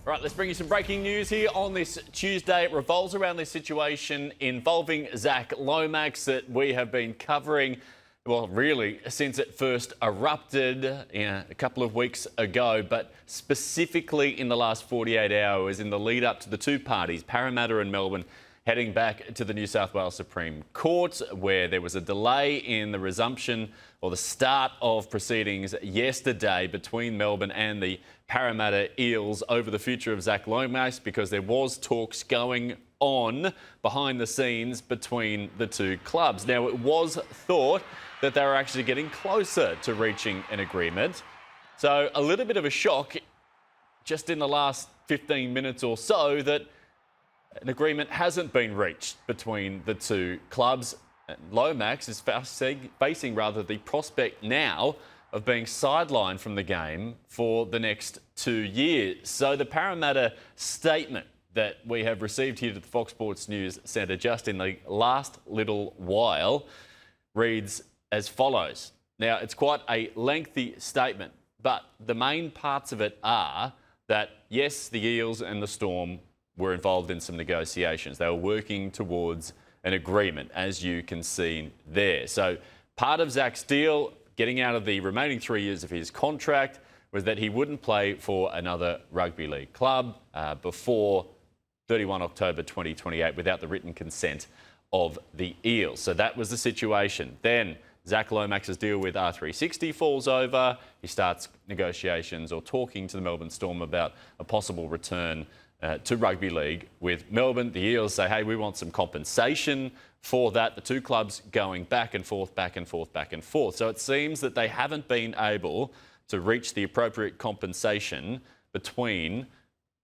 Right, let's bring you some breaking news here on this Tuesday. It revolves around this situation involving Zac Lomax that we have been covering, well, really, since it first erupted a couple of weeks ago, but specifically in the last 48 hours in the lead up to the two parties, Parramatta and Melbourne, heading back to the New South Wales Supreme Court, where there was a delay in the resumption or the start of proceedings yesterday between Melbourne and the Parramatta Eels over the future of Zac Lomax, because there was talks going on behind the scenes between the two clubs. Now, it was thought that they were actually getting closer to reaching an agreement. So a little bit of a shock just in the last 15 minutes or so that an agreement hasn't been reached between the two clubs. Lomax is facing the prospect now of being sidelined from the game for the next 2 years. So the Parramatta statement that we have received here to the Fox Sports News Centre just in the last little while reads as follows. Now, it's quite a lengthy statement, but the main parts of it are that, yes, the Eels and the Storm were involved in some negotiations. They were working towards an agreement, as you can see there. So part of Zac's deal, getting out of the remaining 3 years of his contract, was that he wouldn't play for another rugby league club before 31 October 2028 without the written consent of the Eels. So that was the situation. Then Zac Lomax's deal with R360 falls over. He starts negotiations or talking to the Melbourne Storm about a possible return to rugby league with Melbourne. The Eels say, hey, we want some compensation for that. The two clubs going back and forth, back and forth, back and forth. So it seems that they haven't been able to reach the appropriate compensation between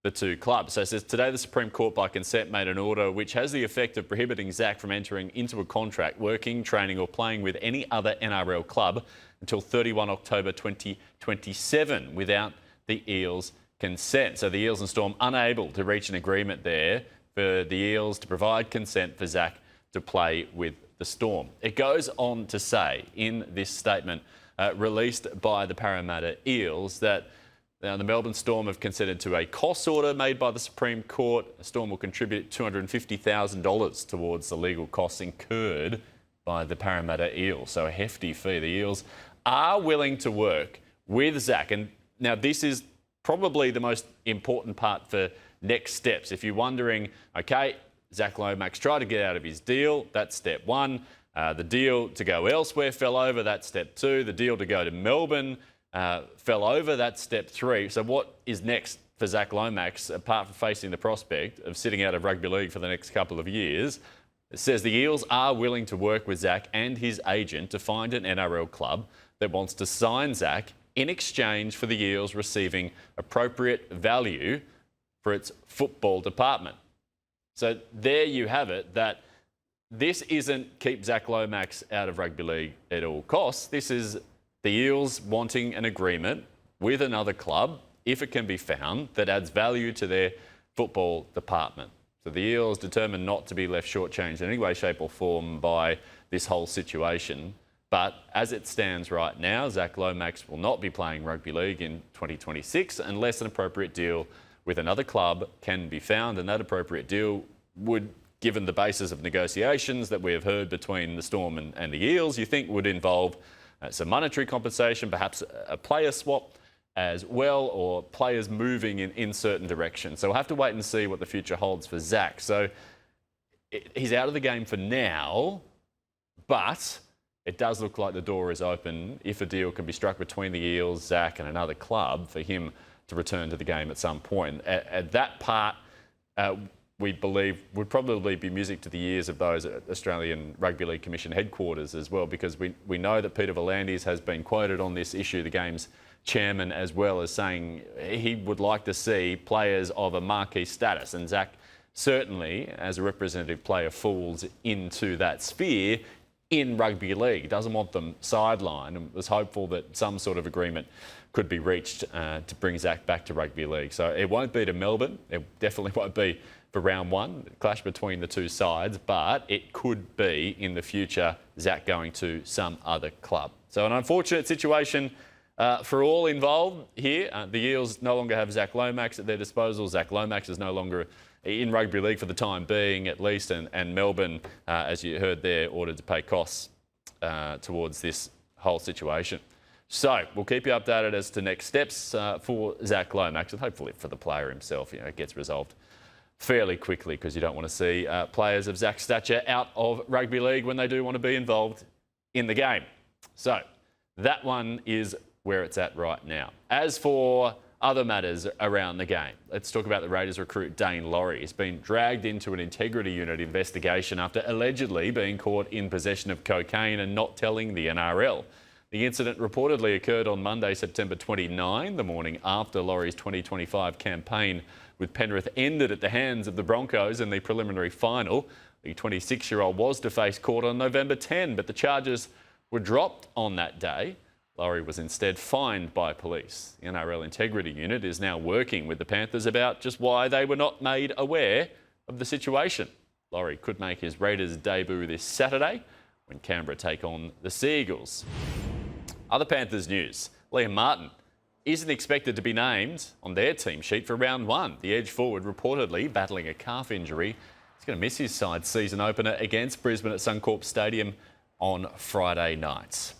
the two clubs. So it says, today the Supreme Court by consent made an order which has the effect of prohibiting Zac from entering into a contract, working, training or playing with any other NRL club until 31 October 2027 without the Eels' consent. So the Eels and Storm unable to reach an agreement there for the Eels to provide consent for Zac to play with the Storm. It goes on to say in this statement released by the Parramatta Eels that the Melbourne Storm have consented to a cost order made by the Supreme Court. The Storm will contribute $250,000 towards the legal costs incurred by the Parramatta Eels. So a hefty fee. The Eels are willing to work with Zac. And now this is probably the most important part for next steps. If you're wondering, okay, Zac Lomax tried to get out of his deal, that's step one. The deal to go elsewhere fell over, that's step two. The deal to go to Melbourne fell over, that's step three. So what is next for Zac Lomax, apart from facing the prospect of sitting out of rugby league for the next couple of years? It says the Eels are willing to work with Zac and his agent to find an NRL club that wants to sign Zac in exchange for the Eels receiving appropriate value for its football department. So there you have it, that this isn't keep Zac Lomax out of rugby league at all costs. This is the Eels wanting an agreement with another club, if it can be found, that adds value to their football department. So the Eels determined not to be left shortchanged in any way, shape or form by this whole situation. But as it stands right now, Zac Lomax will not be playing rugby league in 2026 unless an appropriate deal with another club can be found. And that appropriate deal would, given the basis of negotiations that we have heard between the Storm and the Eels, you think would involve some monetary compensation, perhaps a player swap as well, or players moving in certain directions. So we'll have to wait and see what the future holds for Zac. So he's out of the game for now, but it does look like the door is open if a deal can be struck between the Eels, Zac and another club for him to return to the game at some point. At that part, we believe would probably be music to the ears of those at Australian Rugby League Commission headquarters as well, because we know that Peter V'landys has been quoted on this issue, the game's chairman, as well, as saying he would like to see players of a marquee status. And Zac certainly, as a representative player, falls into that sphere in rugby league. He doesn't want them sidelined, and was hopeful that some sort of agreement could be reached to bring Zac back to rugby league. So it won't be to Melbourne. It definitely won't be for round one, the clash between the two sides, but it could be in the future Zac going to some other club. So an unfortunate situation For all involved here, the Eels no longer have Zac Lomax at their disposal. Zac Lomax is no longer in rugby league for the time being, at least, and Melbourne, as you heard there, ordered to pay costs towards this whole situation. So we'll keep you updated as to next steps for Zac Lomax, and hopefully for the player himself, it gets resolved fairly quickly, because you don't want to see players of Zac's stature out of rugby league when they do want to be involved in the game. So that one is where it's at right now. As for other matters around the game, let's talk about the Raiders recruit Dane Laurie. He's been dragged into an integrity unit investigation after allegedly being caught in possession of cocaine and not telling the NRL. The incident reportedly occurred on Monday, September 29, the morning after Laurie's 2025 campaign with Penrith ended at the hands of the Broncos in the preliminary final. The 26-year-old was to face court on November 10, but the charges were dropped on that day. Laurie was instead fined by police. The NRL Integrity Unit is now working with the Panthers about just why they were not made aware of the situation. Laurie could make his Raiders debut this Saturday when Canberra take on the Seagulls. Other Panthers news. Liam Martin isn't expected to be named on their team sheet for round one. The edge forward reportedly battling a calf injury. He's going to miss his side's season opener against Brisbane at Suncorp Stadium on Friday night.